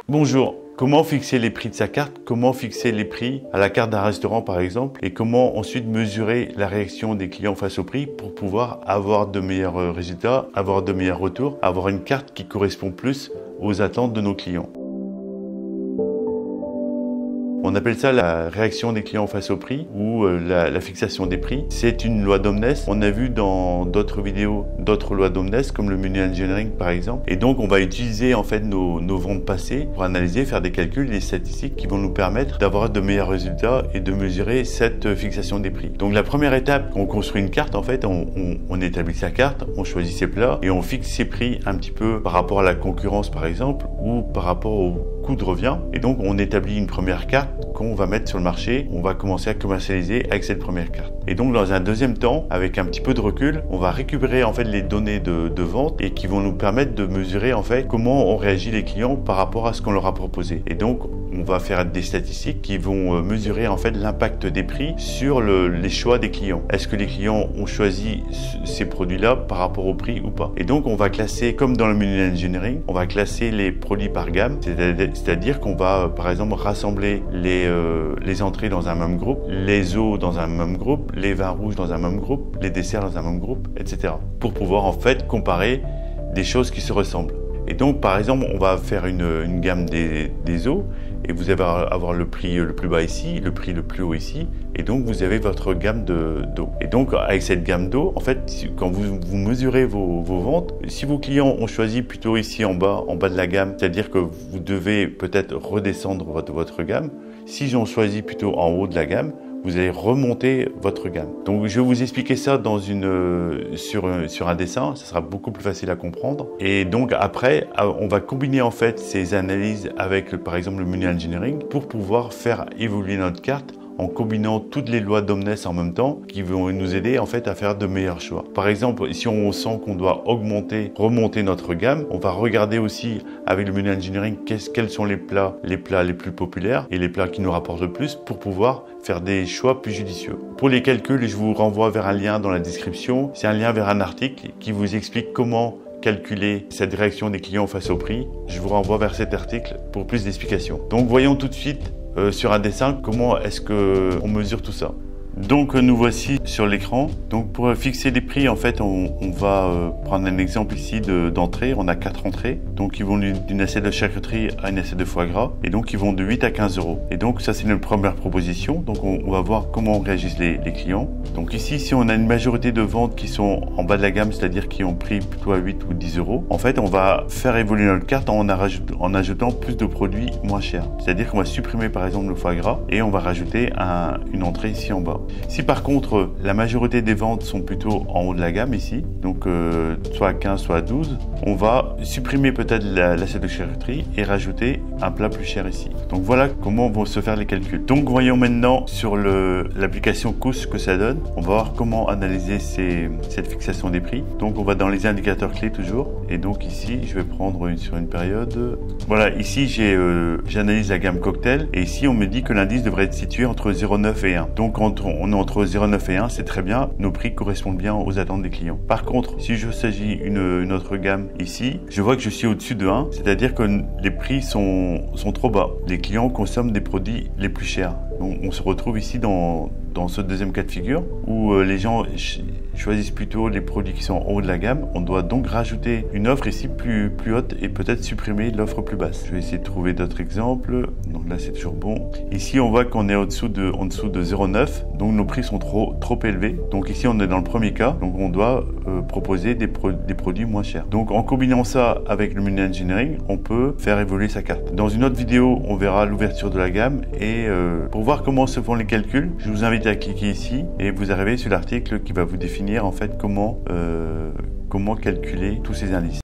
Bonjour, comment fixer les prix de sa carte? Comment fixer les prix à la carte d'un restaurant par exemple? Et comment ensuite mesurer la réaction des clients face au prix pour pouvoir avoir de meilleurs résultats, avoir de meilleurs retours, avoir une carte qui correspond plus aux attentes de nos clients? On appelle ça la réaction des clients face au prix ou la fixation des prix. C'est une loi d'Omnes. On a vu dans d'autres vidéos d'autres lois d'Omnes comme le menu engineering par exemple. Et donc on va utiliser en fait nos ventes passées pour analyser, faire des calculs, des statistiques qui vont nous permettre d'avoir de meilleurs résultats et de mesurer cette fixation des prix. Donc la première étape, on construit une carte en fait, on établit sa carte, on choisit ses plats et on fixe ses prix un petit peu par rapport à la concurrence par exemple ou par rapport au coût de revient. Et donc on établit une première carte qu'on va mettre sur le marché, on va commencer à commercialiser avec cette première carte. Et donc dans un deuxième temps, avec un petit peu de recul, on va récupérer en fait les données de vente et qui vont nous permettre de mesurer en fait comment ont réagi les clients par rapport à ce qu'on leur a proposé. Et donc on va faire des statistiques qui vont mesurer en fait l'impact des prix sur les choix des clients. Est-ce que les clients ont choisi ces produits-là par rapport au prix ou pas? Et donc on va classer, comme dans le menu engineering, on va classer les produits par gamme, c'est-à-dire qu'on va par exemple rassembler les entrées dans un même groupe, les eaux dans un même groupe, les vins rouges dans un même groupe, les desserts dans un même groupe, etc. Pour pouvoir en fait comparer des choses qui se ressemblent. Et donc par exemple on va faire une gamme des eaux et vous allez avoir le prix le plus bas ici, le prix le plus haut ici, et donc vous avez votre gamme d'eau. Et donc avec cette gamme d'eau, en fait, quand vous mesurez vos ventes, si vos clients ont choisi plutôt ici en bas de la gamme, c'est-à-dire que vous devez peut-être redescendre votre gamme. Si j'en choisis plutôt en haut de la gamme, vous allez remonter votre gamme. Donc je vais vous expliquer ça sur un dessin, ça sera beaucoup plus facile à comprendre. Et donc après, on va combiner en fait ces analyses avec par exemple le menu engineering pour pouvoir faire évoluer notre carte en combinant toutes les lois d'Omnes en même temps qui vont nous aider en fait à faire de meilleurs choix. Par exemple, si on sent qu'on doit remonter notre gamme, on va regarder aussi avec le menu engineering quels sont les plats les plus populaires et les plats qui nous rapportent le plus pour pouvoir faire des choix plus judicieux. Pour les calculs, je vous renvoie vers un lien dans la description. C'est un lien vers un article qui vous explique comment calculer cette réaction des clients face au prix. Je vous renvoie vers cet article pour plus d'explications. Donc voyons tout de suite sur un dessin comment est-ce qu'on mesure tout ça. Donc nous voici sur l'écran. Donc pour fixer les prix, en fait, on va prendre un exemple ici d'entrée. On a 4 entrées. Donc ils vont d'une assiette de charcuterie à une assiette de foie gras. Et donc ils vont de 8 à 15 euros. Et donc ça c'est notre première proposition. Donc on va voir comment réagissent les clients. Donc ici, si on a une majorité de ventes qui sont en bas de la gamme, c'est-à-dire qui ont pris plutôt à 8 ou 10 euros, en fait on va faire évoluer notre carte en ajoutant plus de produits moins chers. C'est-à-dire qu'on va supprimer par exemple le foie gras et on va rajouter une entrée ici en bas. Si par contre la majorité des ventes sont plutôt en haut de la gamme ici, donc soit à 15 soit à 12, on va supprimer peut-être l'assiette de charcuterie et rajouter un plat plus cher ici. Donc voilà comment vont se faire les calculs. Donc voyons maintenant sur l'application Koos ce que ça donne. On va voir comment analyser cette fixation des prix. Donc on va dans les indicateurs clés toujours. Et donc ici je vais prendre sur une période. Voilà, ici j'analyse la gamme cocktail et ici on me dit que l'indice devrait être situé entre 0,9 et 1. Donc on est entre 0,9 et 1, c'est très bien, nos prix correspondent bien aux attentes des clients. Par contre, si je s'agit une autre gamme ici, je vois que je suis au-dessus de 1, c'est-à-dire que les prix sont trop bas. Les clients consomment des produits les plus chers. Donc on se retrouve ici dans ce deuxième cas de figure où les gens choisissent plutôt les produits qui sont en haut de la gamme. On doit donc rajouter une offre ici plus haute et peut-être supprimer l'offre plus basse. Je vais essayer de trouver d'autres exemples. Donc là c'est toujours bon. Ici on voit qu'on est en dessous de 0,9, donc nos prix sont trop élevés. Donc ici on est dans le premier cas, donc on doit proposer des produits moins chers. Donc en combinant ça avec le menu engineering, on peut faire évoluer sa carte. Dans une autre vidéo, on verra l'ouverture de la gamme et pour voir comment se font les calculs, je vous invite à cliquer ici et vous arrivez sur l'article qui va vous définir en fait comment calculer tous ces indices.